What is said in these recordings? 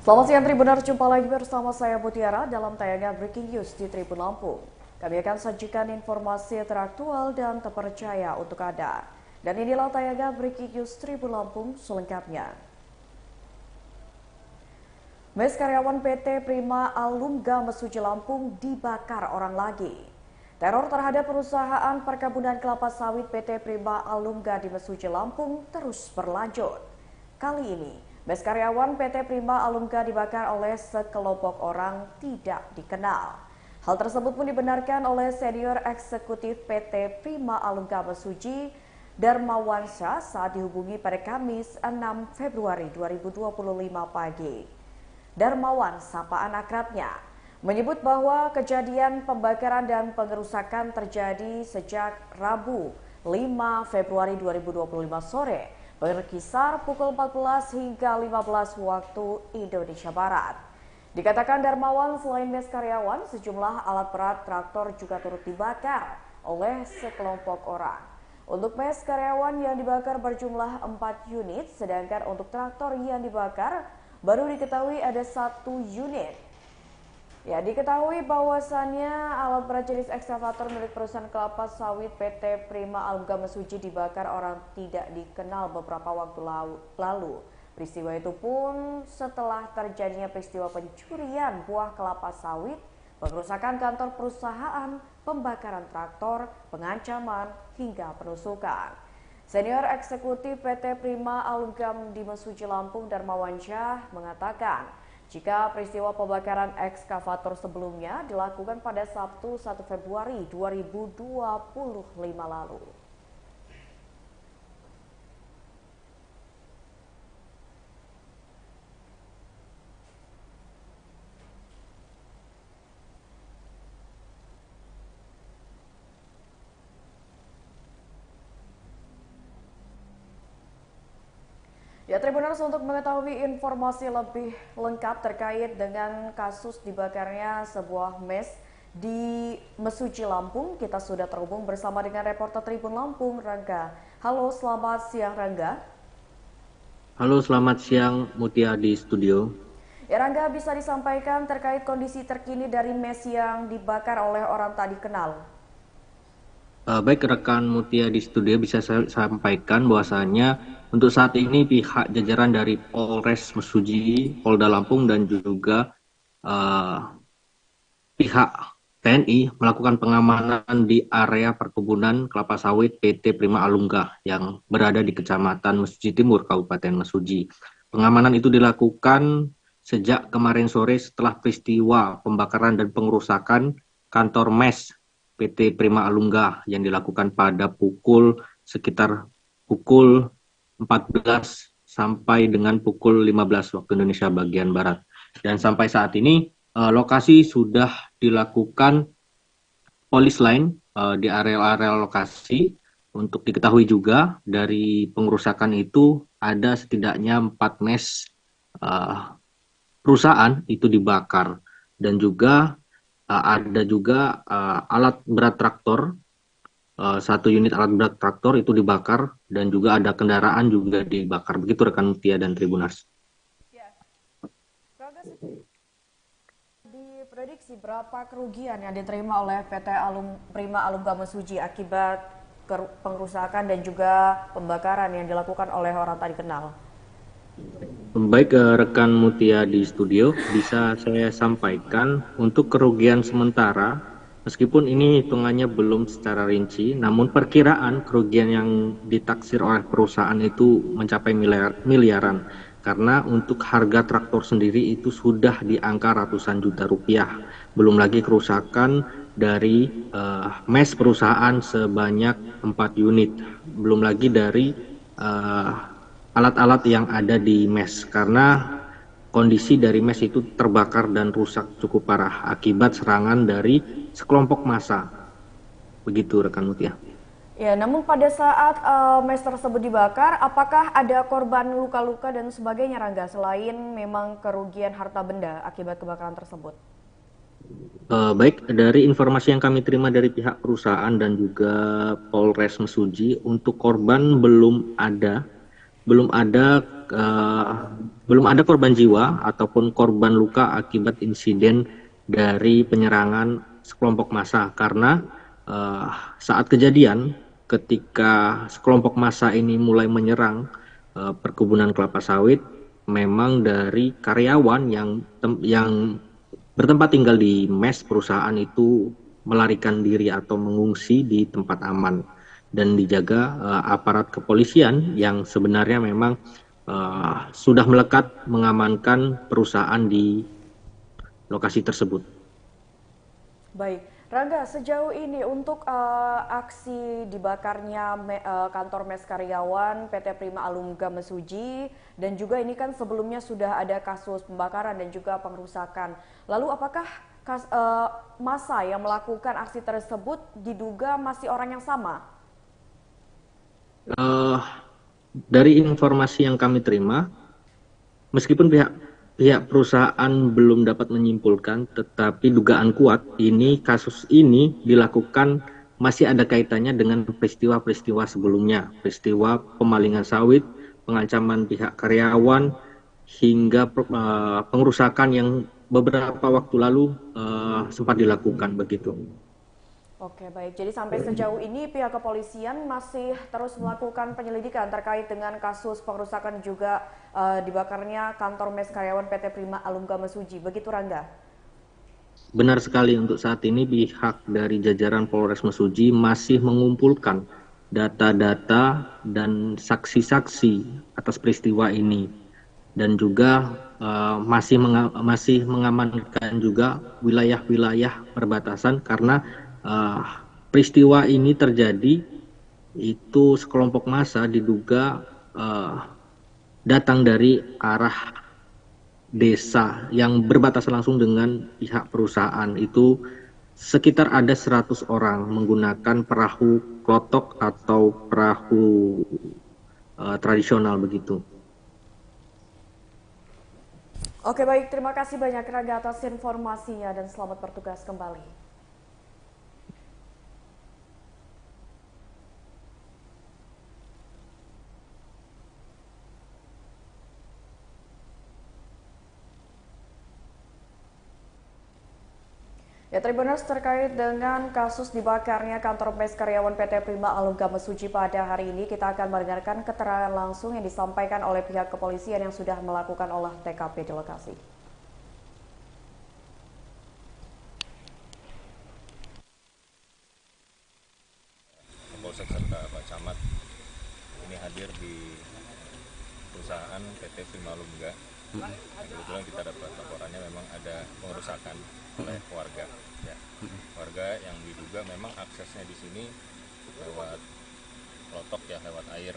Selamat siang Tribuner, jumpa lagi bersama saya Mutiara dalam tayangan Breaking News di Tribun Lampung. Kami akan sajikan informasi teraktual dan terpercaya untuk Anda. Dan inilah tayangan Breaking News Tribun Lampung selengkapnya. Mes karyawan PT Prima Alumga Mesuji Lampung dibakar orang lagi. Teror terhadap perusahaan perkebunan kelapa sawit PT Prima Alumga di Mesuji Lampung terus berlanjut. Kali ini, mes karyawan PT Prima Alumga dibakar oleh sekelompok orang tidak dikenal. Hal tersebut pun dibenarkan oleh senior eksekutif PT Prima Alumga Mesuji, Darmawan Syah saat dihubungi pada Kamis 6 Februari 2025 pagi. Darmawan, sapaan akrabnya, menyebut bahwa kejadian pembakaran dan pengerusakan terjadi sejak Rabu 5 Februari 2025 sore berkisar pukul 14 hingga 15 waktu Indonesia Barat. Dikatakan Darmawan, selain mes karyawan, sejumlah alat berat traktor juga turut dibakar oleh sekelompok orang. Untuk mes karyawan yang dibakar berjumlah 4 unit, sedangkan untuk traktor yang dibakar baru diketahui ada 1 unit. Ya, diketahui bahwasannya alat berat jenis ekskavator milik perusahaan kelapa sawit PT Prima Alumga Mesuji dibakar orang tidak dikenal beberapa waktu lalu. Peristiwa itu pun setelah terjadinya peristiwa pencurian buah kelapa sawit, pengerusakan kantor perusahaan, pembakaran traktor, pengancaman, hingga penusukan. Senior eksekutif PT Prima Alumga di Mesuji Lampung, Darmawan Syah, mengatakan jika peristiwa pembakaran ekskavator sebelumnya dilakukan pada Sabtu 1 Februari 2025 lalu. Ya, Tribuners, untuk mengetahui informasi lebih lengkap terkait dengan kasus dibakarnya sebuah mes di Mesuji Lampung, kita sudah terhubung bersama dengan reporter Tribun Lampung, Rangga. Halo, selamat siang Rangga. Halo, selamat siang Mutia di studio. Ya Rangga, bisa disampaikan terkait kondisi terkini dari mes yang dibakar oleh orang tak dikenal? Baik rekan Mutia di studio, bisa saya sampaikan bahwasanya untuk saat ini pihak jajaran dari Polres Mesuji, Polda Lampung dan juga pihak TNI melakukan pengamanan di area perkebunan kelapa sawit PT Prima Alumga yang berada di Kecamatan Mesuji Timur, Kabupaten Mesuji. Pengamanan itu dilakukan sejak kemarin sore setelah peristiwa pembakaran dan pengerusakan kantor mes PT Prima Alumga yang dilakukan pada sekitar pukul 14 sampai dengan pukul 15 waktu Indonesia bagian Barat. Dan sampai saat ini lokasi sudah dilakukan polis lain di area-area lokasi. Untuk diketahui juga dari pengerusakan itu ada setidaknya 4 mes perusahaan itu dibakar, dan juga ada juga alat berat traktor, 1 unit alat berat traktor itu dibakar, dan juga ada kendaraan juga dibakar. Begitu rekan Mutia dan Tribuners. Ya. Diprediksi berapa kerugian yang diterima oleh PT Prima Alumga Mesuji akibat pengerusakan dan juga pembakaran yang dilakukan oleh orang tak dikenal? Baik rekan Mutia di studio, bisa saya sampaikan untuk kerugian sementara, meskipun ini hitungannya belum secara rinci, namun perkiraan kerugian yang ditaksir oleh perusahaan itu mencapai miliaran. Karena untuk harga traktor sendiri itu sudah di angka ratusan juta rupiah. Belum lagi kerusakan dari mes perusahaan sebanyak 4 unit. Belum lagi dari alat-alat yang ada di mes, karena kondisi dari mes itu terbakar dan rusak cukup parah akibat serangan dari sekelompok massa. Begitu rekan Mutia. Ya, namun pada saat mes tersebut dibakar, apakah ada korban luka-luka dan sebagainya, Rangga, selain memang kerugian harta benda akibat kebakaran tersebut? Baik, dari informasi yang kami terima dari pihak perusahaan dan juga Polres Mesuji, untuk korban belum ada. belum ada belum ada korban jiwa ataupun korban luka akibat insiden dari penyerangan sekelompok massa karena saat kejadian ketika sekelompok massa ini mulai menyerang perkebunan kelapa sawit, memang dari karyawan yang bertempat tinggal di mes perusahaan itu melarikan diri atau mengungsi di tempat aman dan dijaga aparat kepolisian yang sebenarnya memang sudah melekat mengamankan perusahaan di lokasi tersebut. Baik, Rangga, sejauh ini untuk aksi dibakarnya kantor mes karyawan PT Prima Alumga Mesuji dan juga ini kan sebelumnya sudah ada kasus pembakaran dan juga pengrusakan. Lalu apakah massa yang melakukan aksi tersebut diduga masih orang yang sama? Dari informasi yang kami terima, meskipun pihak perusahaan belum dapat menyimpulkan, tetapi dugaan kuat kasus ini dilakukan masih ada kaitannya dengan peristiwa-peristiwa sebelumnya, peristiwa pemalingan sawit, pengancaman pihak karyawan, hingga pengerusakan yang beberapa waktu lalu sempat dilakukan begitu. Oke, baik. Jadi sampai sejauh ini pihak kepolisian masih terus melakukan penyelidikan terkait dengan kasus pengerusakan juga dibakarnya kantor mes karyawan PT Prima Alumga Mesuji. Begitu, Rangga? Benar sekali, untuk saat ini pihak dari jajaran Polres Mesuji masih mengumpulkan data-data dan saksi-saksi atas peristiwa ini dan juga masih mengamankan juga wilayah-wilayah perbatasan karena peristiwa ini terjadi itu sekelompok massa diduga datang dari arah desa yang berbatasan langsung dengan pihak perusahaan. Itu sekitar ada 100 orang menggunakan perahu klotok atau perahu tradisional begitu. Oke, baik. Terima kasih banyak, Rangga, atas informasinya dan selamat bertugas kembali. Ya, Tribuners, terkait dengan kasus dibakarnya kantor mes karyawan PT Prima Alumga Mesuji pada hari ini, kita akan mendengarkan keterangan langsung yang disampaikan oleh pihak kepolisian yang sudah melakukan olah TKP di lokasi. Polsek serta Pak Camat ini hadir di perusahaan PT Prima Alumga. Kebetulan kita dapat laporannya memang ada pengerusakan oleh warga. Ya. Warga yang diduga memang aksesnya di sini lewat klotok ya, lewat air.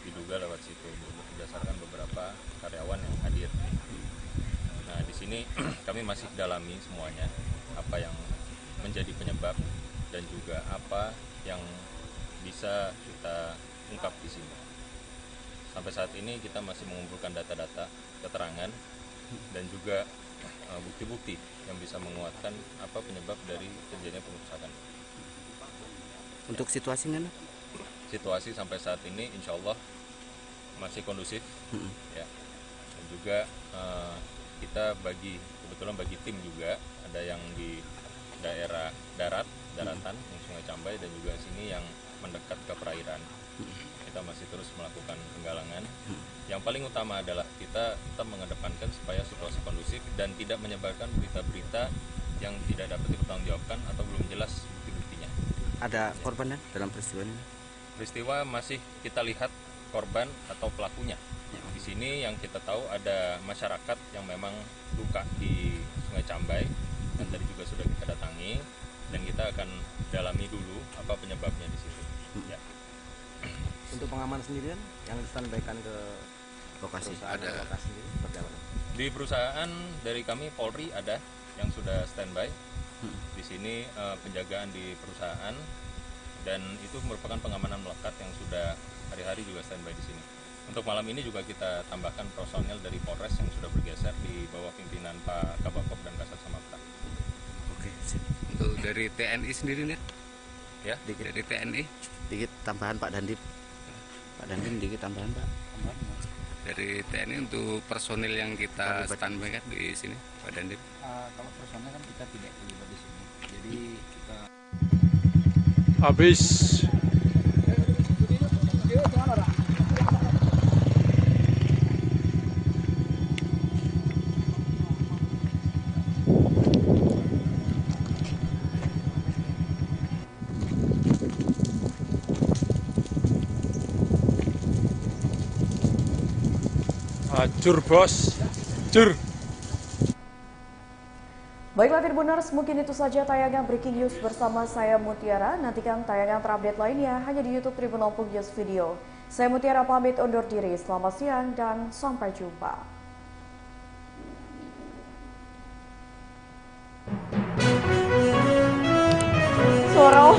Diduga lewat situ berdasarkan beberapa karyawan yang hadir. Nah, di sini kami masih dalami semuanya apa yang menjadi penyebab dan juga apa yang bisa kita ungkap di sini. Sampai saat ini kita masih mengumpulkan data-data, keterangan, dan juga bukti-bukti yang bisa menguatkan apa penyebab dari terjadinya pengerusakan. Untuk situasinya? Situasi sampai saat ini insya Allah masih kondusif, ya. Dan juga kita kebetulan bagi tim juga ada yang di daerah daratan yang Sungai Cambai dan juga sini yang mendekat ke perairan. Kita masih terus melakukan penggalangan. Yang paling utama adalah kita tetap mengedepankan supaya situasi kondusif dan tidak menyebarkan berita-berita yang tidak dapat dipertanggungjawabkan atau belum jelas bukti-buktinya. Ada korban dalam peristiwa ini? Peristiwa masih kita lihat korban atau pelakunya. Di sini yang kita tahu ada masyarakat yang memang luka di Sungai Cambai dan tadi juga sudah kita datangi dan kita akan dalami dulu apa penyebabnya di situ. Ya. Untuk pengaman sendirian yang disampaikan ke lokasi ada lokasi sendiri seperti apa? Di perusahaan dari kami Polri ada yang sudah standby. Di sini penjagaan di perusahaan dan itu merupakan pengamanan melekat yang sudah hari-hari juga standby di sini. Untuk malam ini juga kita tambahkan personel dari Polres yang sudah bergeser di bawah pimpinan Pak Kabakop dan Kasat Samapta. Oke, sip. Untuk dari TNI sendiri nih? Ya, dari TNI? Dikit tambahan Pak Dandip. Pak Dandim dikit tambahan Pak. Dari TNI untuk personil yang kita standby kan di sini, Pak Dandim. Kalau personel kan kita tidak terlibat di sini. Jadi kita habis. Hancur bos, hancur. Baiklah Tribuners, mungkin itu saja tayangan Breaking News bersama saya Mutiara. Nantikan tayangan terupdate lainnya hanya di YouTube Tribun Lampung News Video. Saya Mutiara pamit undur diri. Selamat siang dan sampai jumpa. Suara